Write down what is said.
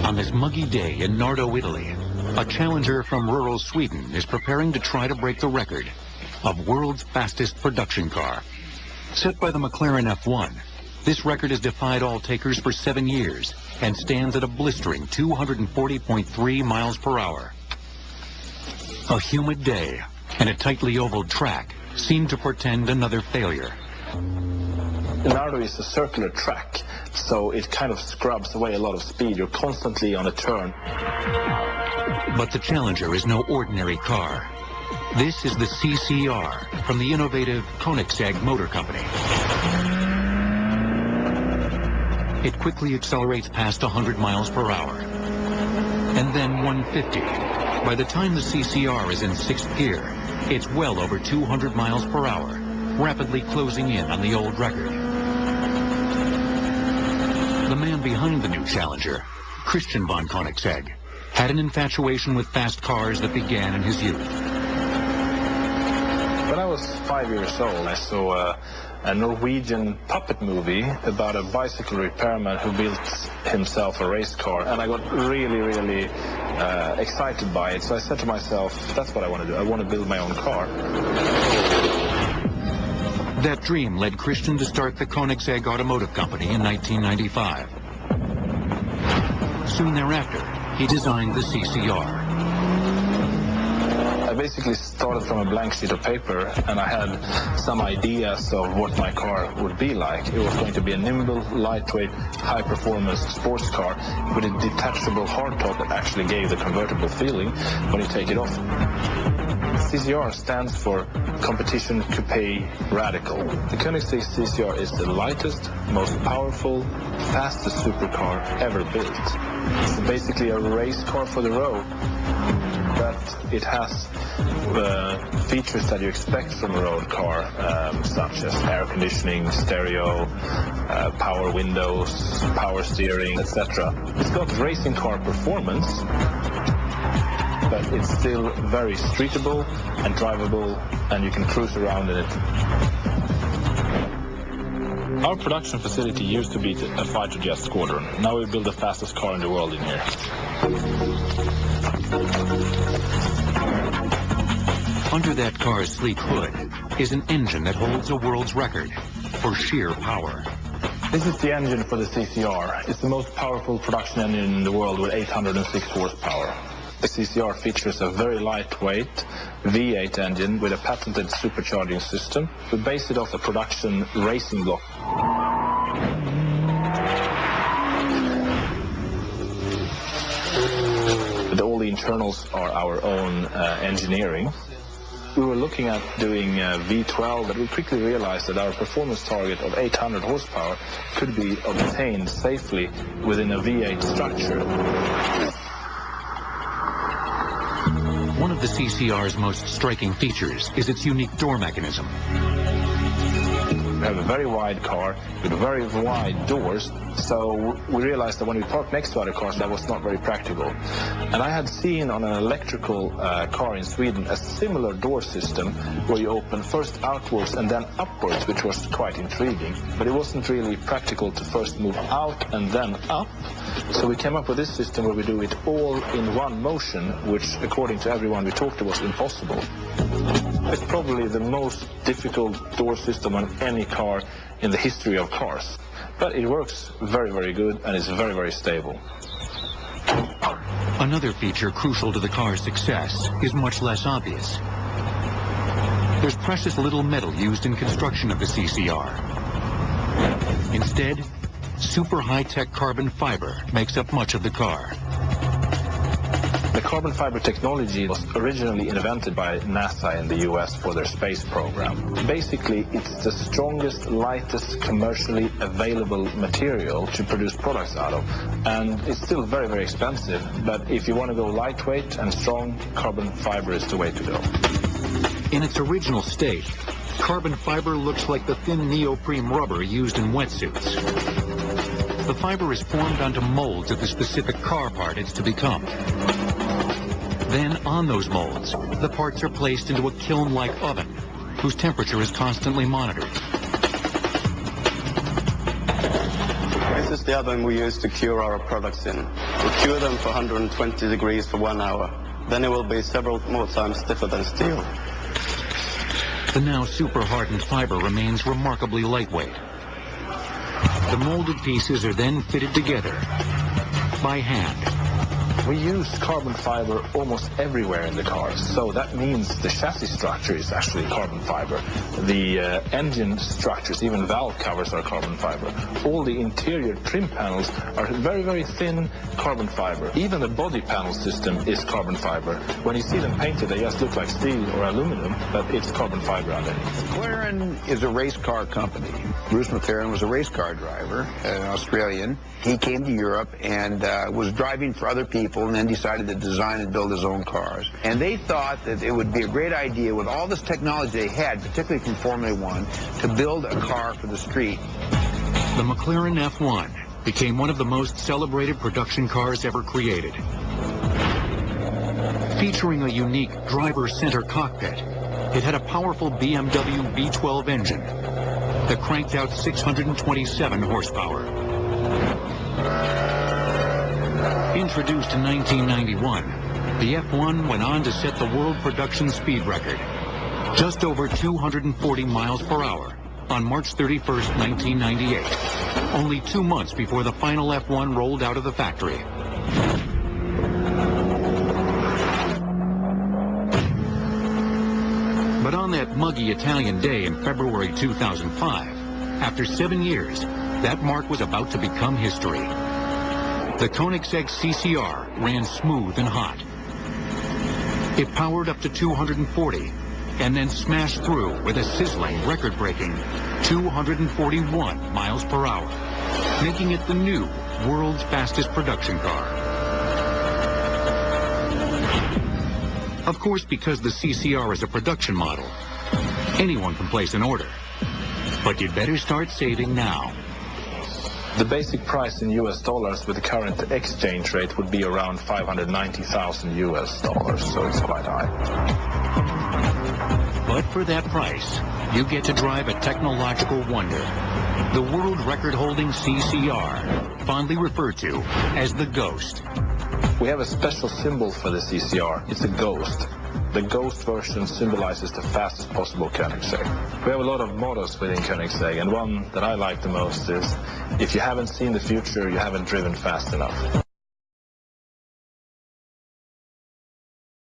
On this muggy day in Nardo, Italy, a challenger from rural Sweden is preparing to try to break the record of world's fastest production car. Set by the McLaren F1, this record has defied all takers for 7 years and stands at a blistering 240.3 miles per hour. A humid day and a tightly ovaled track seem to portend another failure. Nardo is a circular track, so it kind of scrubs away a lot of speed. You're constantly on a turn. But the Challenger is no ordinary car. This is the CCR from the innovative Koenigsegg Motor Company. It quickly accelerates past 100 miles per hour, and then 150. By the time the CCR is in 6th gear, it's well over 200 miles per hour, rapidly closing in on the old record. The man behind the new Challenger, Christian von Koenigsegg, had an infatuation with fast cars that began in his youth. When I was 5 years old, I saw a Norwegian puppet movie about a bicycle repairman who built himself a race car, and I got really excited by it. So I said to myself, that's what I want to do. I want to build my own car. That dream led Christian to start the Koenigsegg Automotive Company in 1995. Soon thereafter, he designed the CCR. I basically started from a blank sheet of paper, and I had some ideas of what my car would be like. It was going to be a nimble, lightweight, high-performance sports car with a detachable hardtop that actually gave the convertible feeling when you take it off. CCR stands for Competition Coupe Radical. The Koenigsegg CCR is the lightest, most powerful, fastest supercar ever built. It's basically a race car for the road. But it has features that you expect from a road car, such as air conditioning, stereo, power windows, power steering, etc. It's got racing car performance, but it's still very streetable and drivable, and you can cruise around in it. Our production facility used to be a fighter jet squadron. Now we build the fastest car in the world in here. Under that car's sleek hood is an engine that holds a world's record for sheer power. This is the engine for the CCR. It's the most powerful production engine in the world with 806 horsepower. The CCR features a very lightweight V8 engine with a patented supercharging system. We base it off a production racing block. But all the internals are our own engineering. We were looking at doing V12, but we quickly realized that our performance target of 800 horsepower could be obtained safely within a V8 structure. One of the CCR's most striking features is its unique door mechanism. We have a very wide car with very wide doors, so we realized that when we parked next to other cars, that was not very practical. And I had seen on an electrical car in Sweden a similar door system where you open first outwards and then upwards, which was quite intriguing. But it wasn't really practical to first move out and then up. So we came up with this system where we do it all in one motion, which, according to everyone we talked to, was impossible. It's probably the most difficult door system on any car in the history of cars. But it works very good, and it's very stable. Another feature crucial to the car's success is much less obvious. There's precious little metal used in construction of the CCR. Instead, super high-tech carbon fiber makes up much of the car. The carbon fiber technology was originally invented by NASA in the US for their space program. Basically, it's the strongest, lightest, commercially available material to produce products out of. And it's still very expensive, but if you want to go lightweight and strong, carbon fiber is the way to go. In its original state, carbon fiber looks like the thin neoprene rubber used in wetsuits. The fiber is formed onto molds of the specific car part it's to become. Then, on those molds, the parts are placed into a kiln-like oven, whose temperature is constantly monitored. This is the oven we use to cure our products in. We cure them for 120 degrees for 1 hour. Then it will be several more times stiffer than steel. The now super-hardened fiber remains remarkably lightweight. The molded pieces are then fitted together by hand. We use carbon fiber almost everywhere in the car, so that means the chassis structure is actually carbon fiber. The engine structures, even valve covers, are carbon fiber. All the interior trim panels are very, very thin carbon fiber. Even the body panel system is carbon fiber. When you see them painted, they just look like steel or aluminum, but it's carbon fiber underneath. McLaren is a race car company. Bruce McLaren was a race car driver, an Australian. He came to Europe and was driving for other people, and then decided to design and build his own cars. And they thought that it would be a great idea, with all this technology they had, particularly from Formula One, to build a car for the street. The McLaren F1 became one of the most celebrated production cars ever created. Featuring a unique driver center cockpit, it had a powerful BMW V12 engine that cranked out 627 horsepower. Introduced in 1991, the F1 went on to set the world production speed record, just over 240 miles per hour, on March 31st, 1998, only 2 months before the final F1 rolled out of the factory. But on that muggy Italian day in February 2005, after 7 years, that mark was about to become history. The Koenigsegg CCR ran smooth and hot. It powered up to 240 and then smashed through with a sizzling, record-breaking 241 miles per hour, making it the new world's fastest production car. Of course, because the CCR is a production model, anyone can place an order. But you'd better start saving now. The basic price in US dollars with the current exchange rate would be around 590,000 US dollars, so it's quite high. But for that price, you get to drive a technological wonder. The world record-holding CCR, fondly referred to as the Ghost. We have a special symbol for the CCR. It's a ghost. The Ghost version symbolizes the fastest possible Koenigsegg. We have a lot of mottos within Koenigsegg, and one that I like the most is, if you haven't seen the future, you haven't driven fast enough.